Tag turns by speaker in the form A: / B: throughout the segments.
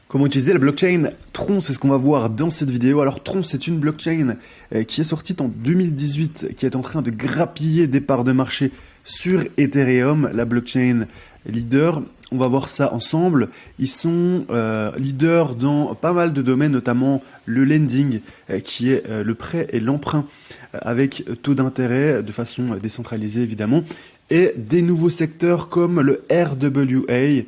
A: Comment utiliser la blockchain Tron, c'est ce qu'on va voir dans cette vidéo. Alors Tron, c'est une blockchain qui est sortie en 2018, qui est en train de grappiller des parts de marché sur Ethereum, la blockchain leader. On va voir ça ensemble. Ils sont leaders dans pas mal de domaines, notamment le lending, qui est le prêt et l'emprunt avec taux d'intérêt de façon décentralisée évidemment, et des nouveaux secteurs comme le RWA,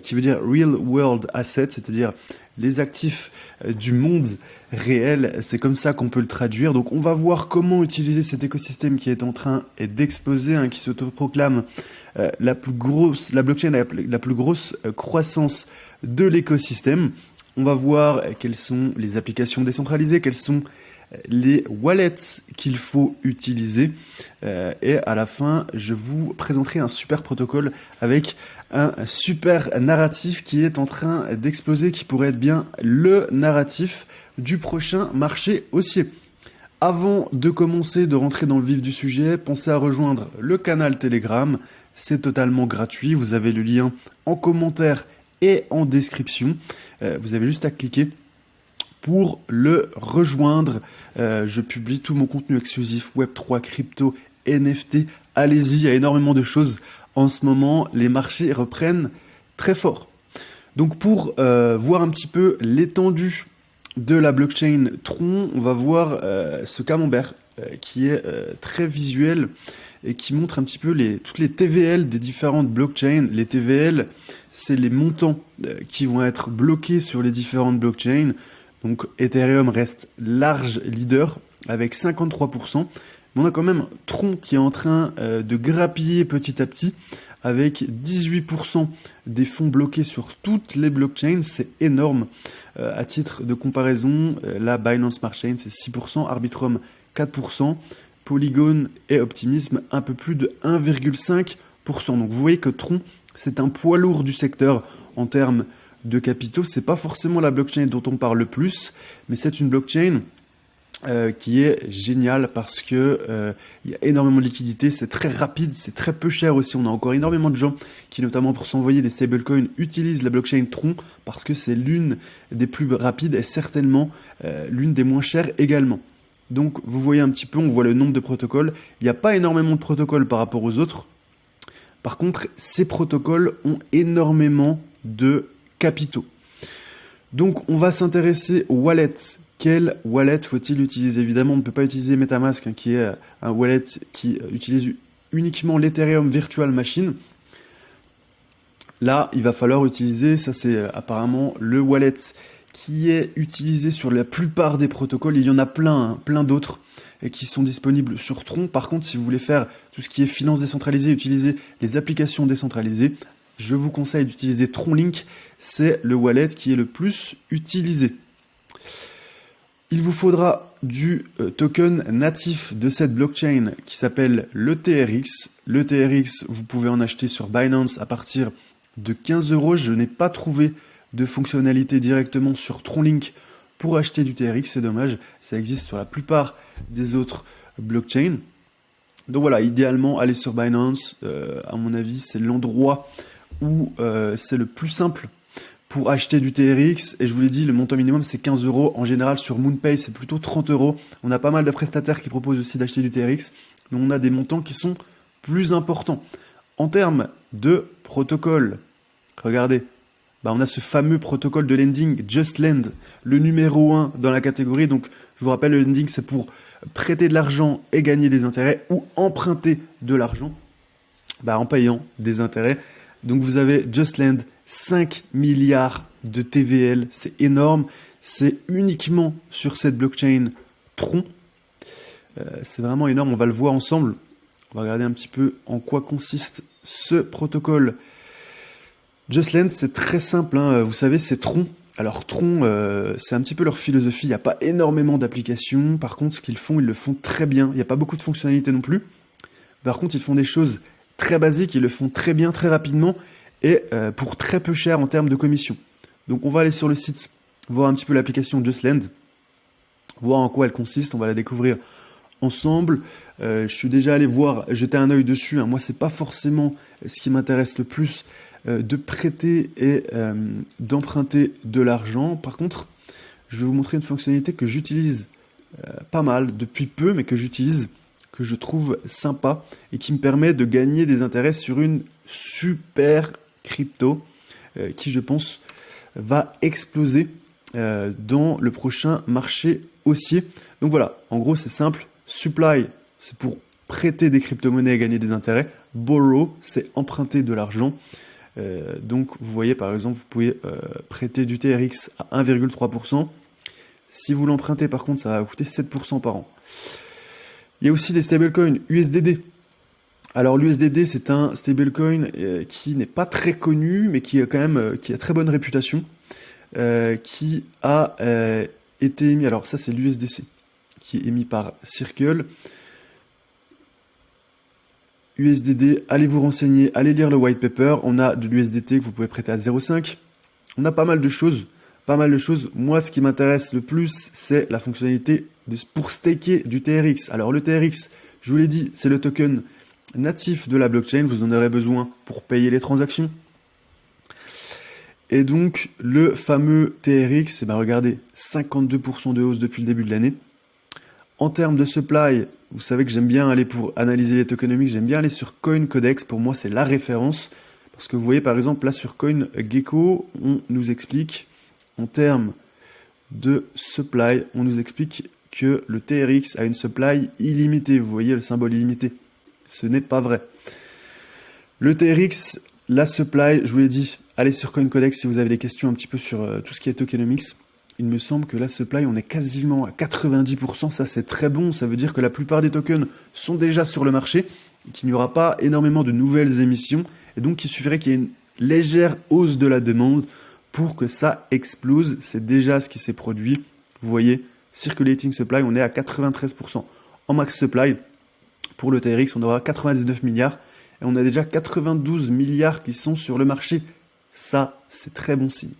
A: qui veut dire Real World Assets, c'est-à-dire les actifs du monde réel. C'est comme ça qu'on peut le traduire. Donc on va voir comment utiliser cet écosystème qui est en train d'exploser, qui s'autoproclame la blockchain la plus grosse croissance de l'écosystème. On va voir quelles sont les applications décentralisées, quelles sont les wallets qu'il faut utiliser, et à la fin je vous présenterai un super protocole avec un super narratif qui est en train d'exploser, qui pourrait être bien le narratif du prochain marché haussier. Avant de commencer, de rentrer dans le vif du sujet, pensez à rejoindre le canal Telegram, c'est totalement gratuit, vous avez le lien en commentaire et en description, vous avez juste à cliquer pour le rejoindre. Je publie tout mon contenu exclusif, Web3, crypto, NFT. Allez-y, il y a énormément de choses en ce moment. Les marchés reprennent très fort. Donc pour voir un petit peu l'étendue de la blockchain Tron, on va voir ce camembert qui est très visuel et qui montre un petit peu toutes les TVL des différentes blockchains. Les TVL, c'est les montants qui vont être bloqués sur les différentes blockchains. Donc Ethereum reste large leader avec 53%. Mais on a quand même Tron qui est en train de grappiller petit à petit avec 18% des fonds bloqués sur toutes les blockchains. C'est énorme. À titre de comparaison, la Binance Smart Chain c'est 6%, Arbitrum 4%, Polygon et Optimism un peu plus de 1,5%. Donc vous voyez que Tron, c'est un poids lourd du secteur en termes de capitaux. C'est pas forcément la blockchain dont on parle le plus, mais c'est une blockchain qui est géniale parce que il y a énormément de liquidités, c'est très rapide, c'est très peu cher aussi. On a encore énormément de gens qui, notamment pour s'envoyer des stablecoins, utilisent la blockchain Tron parce que c'est l'une des plus rapides et certainement l'une des moins chères également. Donc vous voyez un petit peu, on voit le nombre de protocoles. Il n'y a pas énormément de protocoles par rapport aux autres. Par contre, ces protocoles ont énormément de capitaux. Donc on va s'intéresser aux wallets. Quel wallet faut-il utiliser? Évidemment, on ne peut pas utiliser MetaMask, qui est un wallet qui utilise uniquement l'Ethereum Virtual Machine. Là, il va falloir utiliser, ça c'est apparemment le wallet qui est utilisé sur la plupart des protocoles. Il y en a plein, plein d'autres qui sont disponibles sur Tron. Par contre, si vous voulez faire tout ce qui est finance décentralisée, utiliser les applications décentralisées, je vous conseille d'utiliser TronLink, c'est le wallet qui est le plus utilisé. Il vous faudra du token natif de cette blockchain qui s'appelle le TRX. Le TRX, vous pouvez en acheter sur Binance à partir de 15 €. Je n'ai pas trouvé de fonctionnalité directement sur TronLink pour acheter du TRX, c'est dommage. Ça existe sur la plupart des autres blockchains. Donc voilà, idéalement, aller sur Binance, à mon avis, c'est l'endroit où c'est le plus simple pour acheter du TRX. Et je vous l'ai dit, le montant minimum c'est 15 €. En général, sur MoonPay, c'est plutôt 30 €. On a pas mal de prestataires qui proposent aussi d'acheter du TRX, mais on a des montants qui sont plus importants. En termes de protocole, regardez, on a ce fameux protocole de lending, JustLend, le numéro 1 dans la catégorie. Donc, je vous rappelle, le lending, c'est pour prêter de l'argent et gagner des intérêts, ou emprunter de l'argent en payant des intérêts. Donc, vous avez JustLend, 5 milliards de TVL, c'est énorme. C'est uniquement sur cette blockchain Tron. C'est vraiment énorme, on va le voir ensemble. On va regarder un petit peu en quoi consiste ce protocole. JustLend, c'est très simple, vous savez, c'est Tron. Alors Tron, c'est un petit peu leur philosophie, il n'y a pas énormément d'applications. Par contre, ce qu'ils font, ils le font très bien. Il n'y a pas beaucoup de fonctionnalités non plus. Par contre, ils font des choses très basiques, ils le font très bien, très rapidement, et pour très peu cher en termes de commission. Donc on va aller sur le site, voir un petit peu l'application JustLend, voir en quoi elle consiste, on va la découvrir ensemble. Je suis déjà allé voir, jeter un œil dessus. Moi, c'est pas forcément ce qui m'intéresse le plus de prêter et d'emprunter de l'argent. Par contre, je vais vous montrer une fonctionnalité que j'utilise pas mal depuis peu, mais que j'utilise, que je trouve sympa et qui me permet de gagner des intérêts sur une super crypto qui, je pense, va exploser dans le prochain marché haussier. Donc voilà, en gros c'est simple, supply c'est pour prêter des crypto-monnaies et gagner des intérêts, borrow c'est emprunter de l'argent. Donc vous voyez par exemple, vous pouvez prêter du TRX à 1,3%. Si vous l'empruntez par contre, ça va vous coûter 7% par an. Il y a aussi des stablecoins USDD. Alors l'USDD c'est un stablecoin qui n'est pas très connu mais qui a quand même qui a très bonne réputation. Qui a été émis, alors ça c'est l'USDC, qui est émis par Circle. USDD, allez vous renseigner, allez lire le white paper, on a de l'USDT que vous pouvez prêter à 0,5. On a pas mal de choses, Moi ce qui m'intéresse le plus, c'est la fonctionnalité pour staker du TRX. Alors le TRX, je vous l'ai dit, c'est le token natif de la blockchain, vous en aurez besoin pour payer les transactions. Et donc, le fameux TRX, regardez, 52% de hausse depuis le début de l'année. En termes de supply, vous savez que j'aime bien aller pour analyser les tokenomics, j'aime bien aller sur CoinCodex. Pour moi, c'est la référence. Parce que vous voyez, par exemple, là sur CoinGecko, on nous explique, en termes de supply, on nous explique que le TRX a une supply illimitée. Vous voyez le symbole illimité. Ce n'est pas vrai. Le TRX, la supply, je vous l'ai dit, allez sur CoinCodex si vous avez des questions un petit peu sur tout ce qui est tokenomics. Il me semble que la supply, on est quasiment à 90%. Ça, c'est très bon. Ça veut dire que la plupart des tokens sont déjà sur le marché, qu'il n'y aura pas énormément de nouvelles émissions. Et donc, il suffirait qu'il y ait une légère hausse de la demande pour que ça explose. C'est déjà ce qui s'est produit. Vous voyez, circulating supply, on est à 93%. En max supply, pour le TRX, on aura 99 milliards. Et on a déjà 92 milliards qui sont sur le marché. Ça, c'est très bon signe.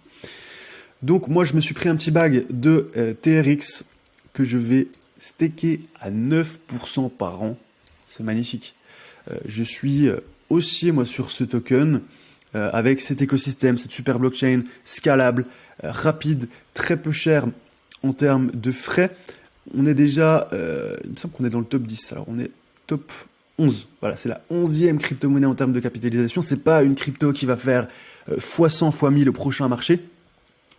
A: Donc moi, je me suis pris un petit bag de TRX que je vais staker à 9% par an. C'est magnifique. Je suis haussier, moi, sur ce token avec cet écosystème, cette super blockchain scalable, rapide, très peu cher en termes de frais. On est déjà, il me semble qu'on est dans le top 10. Alors, on est top 11. Voilà, c'est la 11e crypto-monnaie en termes de capitalisation. C'est pas une crypto qui va faire x100, x1000 au prochain marché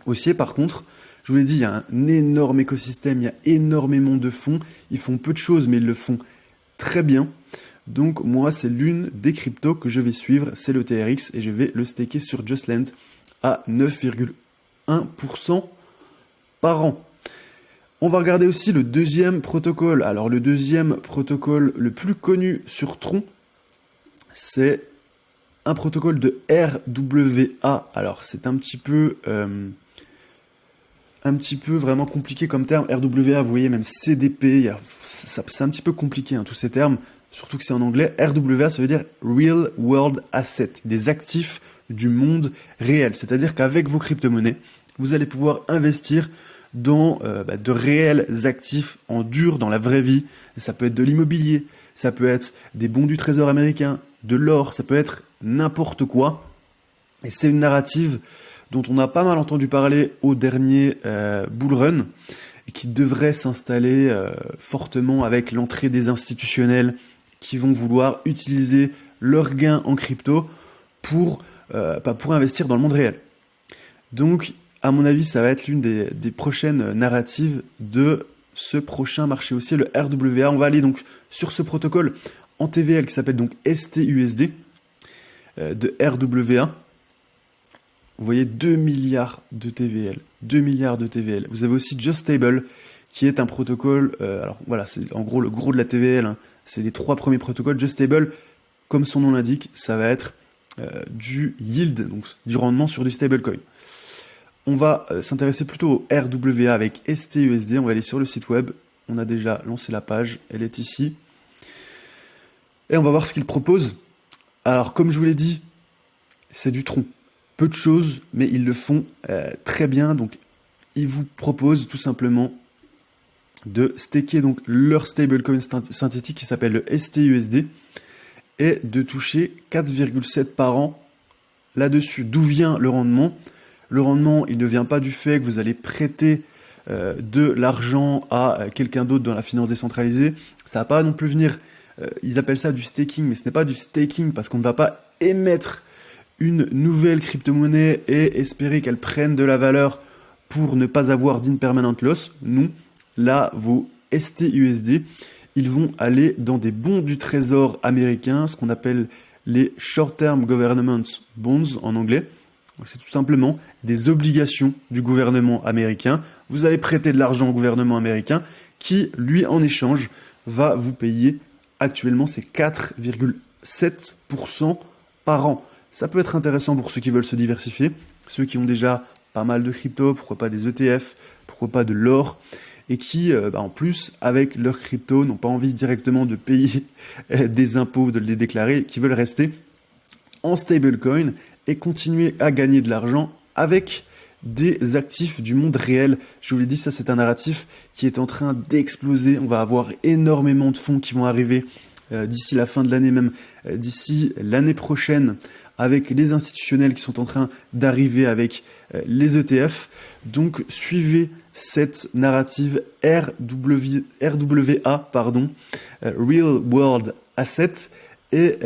A: haussier. Par contre, je vous l'ai dit, il y a un énorme écosystème, il y a énormément de fonds. Ils font peu de choses, mais ils le font très bien. Donc moi, c'est l'une des cryptos que je vais suivre, c'est le TRX, et je vais le staker sur Justland à 9,1% par an. On va regarder aussi le deuxième protocole. Alors le deuxième protocole le plus connu sur Tron, c'est un protocole de RWA. Alors c'est un petit peu vraiment compliqué comme terme. RWA, vous voyez, même CDP, c'est un petit peu compliqué, tous ces termes, surtout que c'est en anglais. RWA, ça veut dire Real World Asset, des actifs du monde réel. C'est-à-dire qu'avec vos crypto-monnaies, vous allez pouvoir investir dans de réels actifs en dur, dans la vraie vie. Ça peut être de l'immobilier, ça peut être des bons du trésor américain, de l'or, ça peut être n'importe quoi. Et c'est une narrative dont on a pas mal entendu parler au dernier bull run, et qui devrait s'installer fortement avec l'entrée des institutionnels qui vont vouloir utiliser leurs gains en crypto pour investir dans le monde réel. Donc, à mon avis, ça va être l'une des prochaines narratives de ce prochain marché haussier, le RWA. On va aller donc sur ce protocole en TVL qui s'appelle donc STUSD de RWA. Vous voyez 2 milliards de TVL. 2 milliards de TVL. Vous avez aussi Juststable qui est un protocole, alors voilà, c'est en gros le gros de la TVL, c'est les 3 premiers protocoles. Juststable, comme son nom l'indique, ça va être du yield, donc du rendement sur du stablecoin. On va s'intéresser plutôt au RWA avec STUSD. On va aller sur le site web. On a déjà lancé la page. Elle est ici. Et on va voir ce qu'il propose. Alors, comme je vous l'ai dit, c'est du Tron. Peu de choses, mais ils le font très bien. Donc, ils vous proposent tout simplement de staker donc leur stablecoin synthétique qui s'appelle le STUSD et de toucher 4,7 par an là-dessus. D'où vient le rendement? Le rendement, il ne vient pas du fait que vous allez prêter de l'argent à quelqu'un d'autre dans la finance décentralisée. Ça va pas non plus venir, ils appellent ça du staking, mais ce n'est pas du staking parce qu'on ne va pas émettre une nouvelle crypto-monnaie et espérer qu'elle prenne de la valeur pour ne pas avoir d'impermanent loss. Non, là, vos STUSD, ils vont aller dans des bons du trésor américain, ce qu'on appelle les short-term government bonds en anglais. C'est tout simplement des obligations du gouvernement américain. Vous allez prêter de l'argent au gouvernement américain qui, lui, en échange, va vous payer actuellement c'est 4,7% par an. Ça peut être intéressant pour ceux qui veulent se diversifier, ceux qui ont déjà pas mal de crypto, pourquoi pas des ETF, pourquoi pas de l'or, et qui, en plus, avec leur crypto, n'ont pas envie directement de payer des impôts, de les déclarer, qui veulent rester en stablecoin et continuer à gagner de l'argent avec des actifs du monde réel. Je vous l'ai dit, ça c'est un narratif qui est en train d'exploser. On va avoir énormément de fonds qui vont arriver d'ici la fin de l'année, même d'ici l'année prochaine, avec les institutionnels qui sont en train d'arriver avec les ETF. Donc suivez cette narrative RWA, Real World Asset, et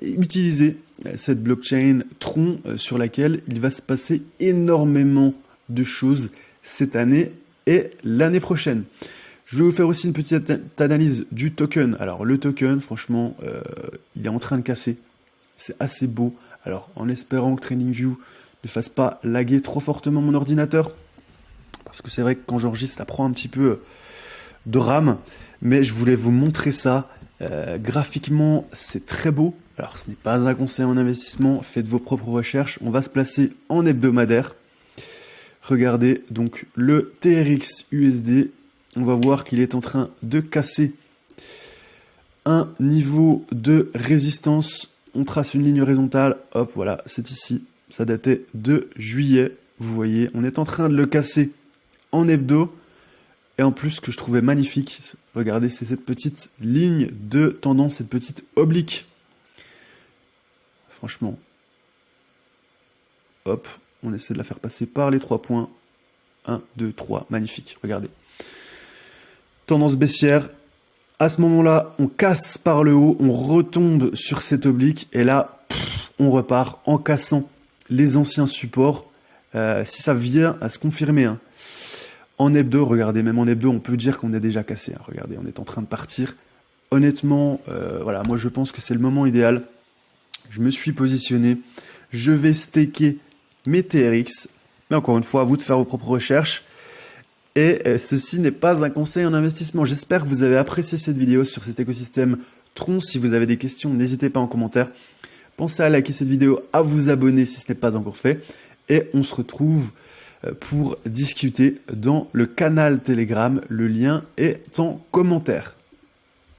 A: utilisez cette blockchain Tron sur laquelle il va se passer énormément de choses cette année et l'année prochaine. Je vais vous faire aussi une petite analyse du token. Alors le token, franchement, il est en train de casser. C'est assez beau. Alors en espérant que TradingView ne fasse pas laguer trop fortement mon ordinateur, parce que c'est vrai que quand j'enregistre, ça prend un petit peu de RAM, mais je voulais vous montrer ça. Graphiquement, c'est très beau. Alors, ce n'est pas un conseil en investissement. Faites vos propres recherches. On va se placer en hebdomadaire. Regardez donc le TRX USD. On va voir qu'il est en train de casser un niveau de résistance. On trace une ligne horizontale. Hop, voilà, c'est ici. Ça datait de juillet. Vous voyez, on est en train de le casser en hebdo. Et en plus, ce que je trouvais magnifique, regardez, c'est cette petite ligne de tendance, cette petite oblique. Franchement, hop, on essaie de la faire passer par les 3 points. 1, 2, 3, magnifique, regardez. Tendance baissière. À ce moment-là, on casse par le haut, on retombe sur cette oblique, et là, on repart en cassant les anciens supports. Si ça vient à se confirmer, hein. En hebdo, regardez, même en hebdo, on peut dire qu'on est déjà cassé. Hein. Regardez, on est en train de partir. Honnêtement, voilà, moi je pense que c'est le moment idéal. Je me suis positionné. Je vais staker mes TRX. Mais encore une fois, à vous de faire vos propres recherches. Et ceci n'est pas un conseil en investissement. J'espère que vous avez apprécié cette vidéo sur cet écosystème Tron. Si vous avez des questions, n'hésitez pas en commentaire. Pensez à liker cette vidéo, à vous abonner si ce n'est pas encore fait. Et on se retrouve pour discuter dans le canal Telegram. Le lien est en commentaire.